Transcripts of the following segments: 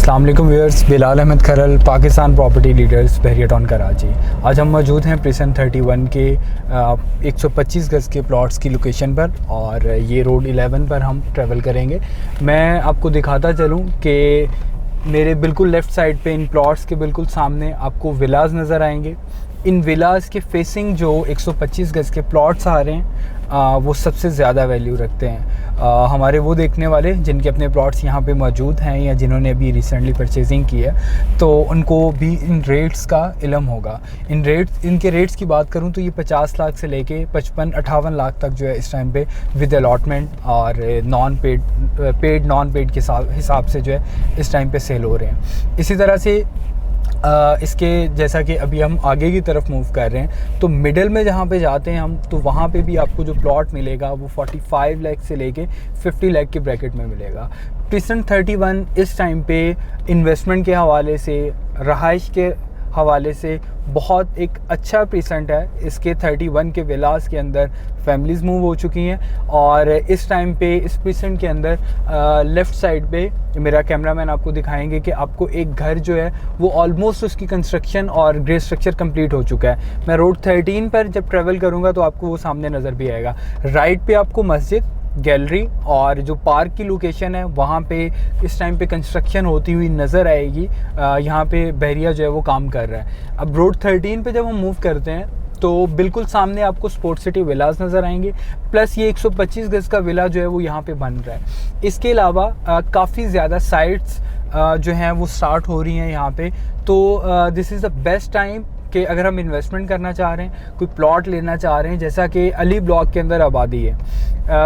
अस्सलाम वालेकुम व्यूअर्स, बिलाल अहमद खरल, Pakistan property leaders, बहरिया town Karachi. आज हम मौजूद हैं प्रिसन 31 के 125 गज़ के प्लॉट्स की लोकेशन पर और ये रोड 11 पर हम ट्रैवल करेंगे। मैं आपको दिखाता चलूँ कि मेरे बिल्कुल लेफ़्ट साइड पे इन प्लॉट्स के बिल्कुल सामने आपको विलाज नज़र आएंगे। इन विलाज के फेसिंग जो 125 गज़ के प्लॉट्स आ रहे हैं वो सबसे ज़्यादा वैल्यू रखते हैं। हमारे वो देखने वाले जिनके अपने प्लॉट्स यहाँ पे मौजूद हैं या जिन्होंने अभी रिसेंटली परचेजिंग की है, तो उनको भी इन रेट्स का इल्म होगा। इनके रेट्स की बात करूँ तो ये 50 लाख से लेके 55-58 लाख तक जो है इस टाइम पे विद अलॉटमेंट और पेड नॉन पेड के हिसाब से जो है इस टाइम पे सेल हो रहे हैं। इसी तरह से इसके जैसा कि अभी हम आगे की तरफ मूव कर रहे हैं तो मिडल में जहाँ पे जाते हैं हम, तो वहाँ पे भी आपको जो प्लॉट मिलेगा वो 45 लाख से लेके 50 लाख के ब्रैकेट में मिलेगा। प्रिसन 31 इस टाइम पे इन्वेस्टमेंट के हवाले से, रहाइश के हवाले से बहुत एक अच्छा प्रीसेंट है। इसके 31 के विलास के अंदर फैमिलीज़ मूव हो चुकी हैं और इस टाइम पे इस प्रीसेंट के अंदर लेफ़्ट साइड पे मेरा कैमरामैन आपको दिखाएंगे कि आपको एक घर जो है वो ऑलमोस्ट उसकी कंस्ट्रक्शन और ग्रे स्ट्रक्चर कंप्लीट हो चुका है। मैं रोड 13 पर जब ट्रैवल करूँगा तो आपको वो सामने नज़र भी आएगा। राइट पे आपको मस्जिद, गैलरी और जो पार्क की लोकेशन है वहाँ पे इस टाइम पे कंस्ट्रक्शन होती हुई नज़र आएगी। यहाँ पे बहरिया जो है वो काम कर रहा है। अब रोड 13 पे जब हम मूव करते हैं तो बिल्कुल सामने आपको स्पोर्ट्स सिटी विलाज नज़र आएंगे, प्लस ये 125 गज़ का विला जो है वो यहाँ पे बन रहा है। इसके अलावा काफ़ी ज़्यादा साइट्स जो हैं वो स्टार्ट हो रही हैं यहाँ पे। तो this is the best time कि अगर हम इन्वेस्टमेंट करना चाह रहे हैं, कोई प्लॉट लेना चाह रहे हैं, जैसा कि अली ब्लॉक के अंदर आबादी है,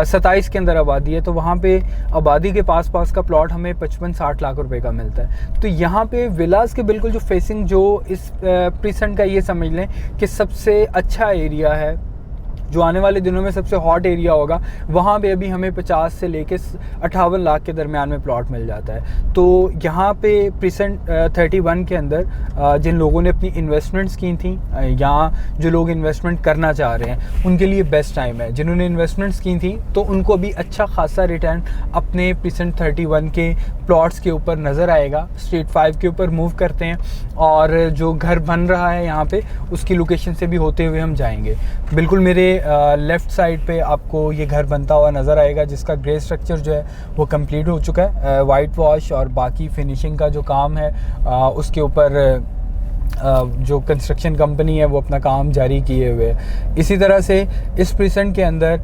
27 के अंदर आबादी है, तो वहाँ पे आबादी के पास का प्लॉट हमें 55-60 लाख रुपए का मिलता है। तो यहाँ पे विलास के बिल्कुल जो फेसिंग जो इस प्रीसेंट का ये समझ लें कि सबसे अच्छा एरिया है, जो आने वाले दिनों में सबसे हॉट एरिया होगा, वहाँ पे अभी हमें 50 से लेके 58 लाख के दरमियान में प्लॉट मिल जाता है। तो यहाँ पे प्रीसेंट 31 के अंदर जिन लोगों ने अपनी इन्वेस्टमेंट्स की थी या जो लोग इन्वेस्टमेंट करना चाह रहे हैं उनके लिए बेस्ट टाइम है। जिन्होंने इन्वेस्टमेंट्स की थी तो उनको भी अच्छा खासा रिटर्न अपने प्रीसेंट 31 के प्लॉट्स के ऊपर नज़र आएगा। स्ट्रीट 5 के ऊपर मूव करते हैं और जो घर बन रहा है यहाँ पे उसकी लोकेशन से भी होते हुए हम जाएंगे। बिल्कुल मेरे लेफ़्ट साइड पे आपको ये घर बनता हुआ नज़र आएगा, जिसका ग्रे स्ट्रक्चर जो है वो कंप्लीट हो चुका है। वाइट वॉश और बाकी फिनिशिंग का जो काम है उसके ऊपर जो कंस्ट्रक्शन कंपनी है वो अपना काम जारी किए हुए है। इसी तरह से इस प्रीसेंट के अंदर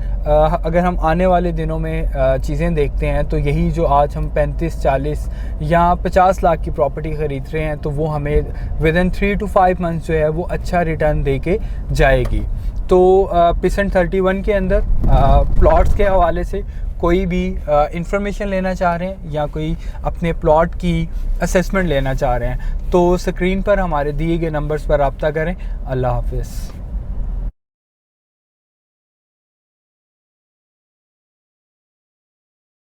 अगर हम आने वाले दिनों में चीज़ें देखते हैं तो यही जो आज हम 35-40 या 50 लाख की प्रॉपर्टी ख़रीद रहे हैं तो वो हमें विद इन 3 to 5 मंथ्स जो है वो अच्छा रिटर्न दे के जाएगी। तो प्रीसेंट 31 के अंदर प्लॉट्स के हवाले से कोई भी इंफॉर्मेशन लेना चाह रहे हैं या कोई अपने प्लॉट की असेसमेंट लेना चाह रहे हैं तो स्क्रीन पर हमारे दिए गए नंबर्स पर रब्ता करें। अल्लाह हाफिज़।